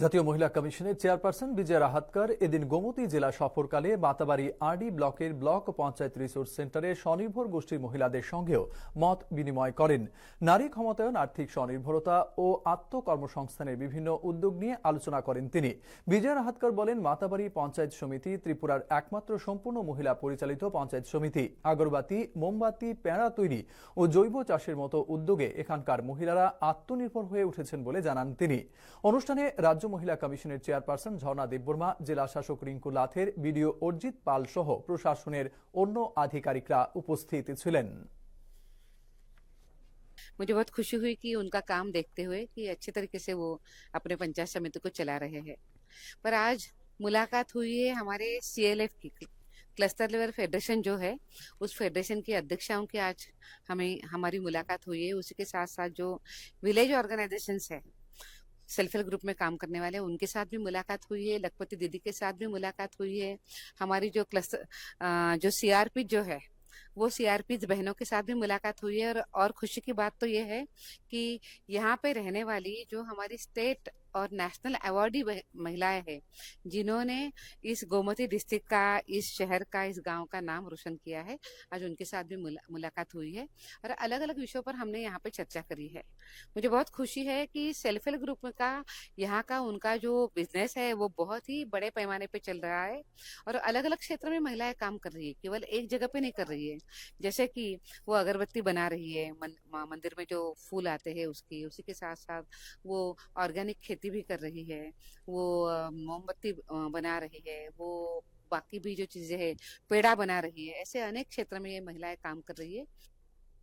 জাতীয় মহিলা কমিশনের চেয়ারপারসন বিজয়া রাহাতকর এদিন গোমতী জেলা সফরকালে মাতাবাড়ি আরডি ব্লকের ব্লক পঞ্চায়েত রিসোর্স সেন্টারে স্বনির্ভর গোষ্ঠীর মহিলাদের সঙ্গেও মত বিনিময় করেন। নারী ক্ষমতায়ন, আর্থিক স্বনির্ভরতা ও আত্মকর্মসংস্থানের বিভিন্ন উদ্যোগ নিয়ে আলোচনা করেন তিনি। বিজয়া রাহাতকর বলেন, মাতাবাড়ি পঞ্চায়েত সমিতি ত্রিপুরার একমাত্র সম্পূর্ণ মহিলা পরিচালিত পঞ্চায়েত সমিতি। আগরবাতি, মোমবাতি, পেঁড়া তৈরি ও জৈব চাষের মতো উদ্যোগে এখানকার মহিলারা আত্মনির্ভর হয়ে উঠেছেন বলে জানান তিনি। অনুষ্ঠানে রাজ্য মহিলা কমিশনের চেয়ারপারসন ঝর্ণা দেববর্মা, জেলা শাসক রিঙ্কু লাথের, বিডিও অর্জিত পাল সহ প্রশাসনের অন্য আধিকারিকরা উপস্থিত ছিলেন। मुझे बहुत खुशी हुई कि उनका काम देखते हुए कि अच्छे तरीके से वो अपने पंचायत समिति को चला रहे हैं। पर आज मुलाकात हुई है हमारे सीएलएफ की, क्लस्टर लेवल फेडरेशन जो है, उस फेडरेशन की अध्यक्षाओं की आज हमारी मुलाकात हुई है। उसी के साथ साथ जो विलेज ऑर्गेनाइजेशंस है, सेल्फ हेल्प ग्रुप में काम करने वाले, उनके साथ भी मुलाकात हुई है। लखपति दीदी के साथ भी मुलाकात हुई है। हमारी जो क्लस्टर जो सीआरपी जो है, वो सीआरपी बहनों के साथ भी मुलाकात हुई है। और खुशी की बात तो ये है कि यहाँ पे रहने वाली जो हमारी स्टेट और नेशनल अवार्डी महिलाएं हैं, जिन्होंने इस गोमती डिस्ट्रिक्ट का, इस शहर का, इस गांव का नाम रोशन किया है, आज उनके साथ भी मुलाकात हुई है और अलग अलग विषयों पर हमने यहाँ पे चर्चा करी है। मुझे बहुत खुशी है कि सेल्फ हेल्प ग्रुप का यहाँ का उनका जो बिजनेस है वो बहुत ही बड़े पैमाने पे चल रहा है और अलग अलग क्षेत्र में महिलाएं काम कर रही है, केवल एक जगह पे नहीं कर रही है। जैसे कि वो अगरबत्ती बना रही है, मंदिर में जो फूल आते हैं उसकी, उसी के साथ साथ वो ऑर्गेनिक खेती भी कर रही है, वो मोमबत्ती बना रही है, वो बाकी भी जो चीजें है पेड़ा बना रही है। ऐसे अनेक क्षेत्र में ये महिलाएं काम कर रही है।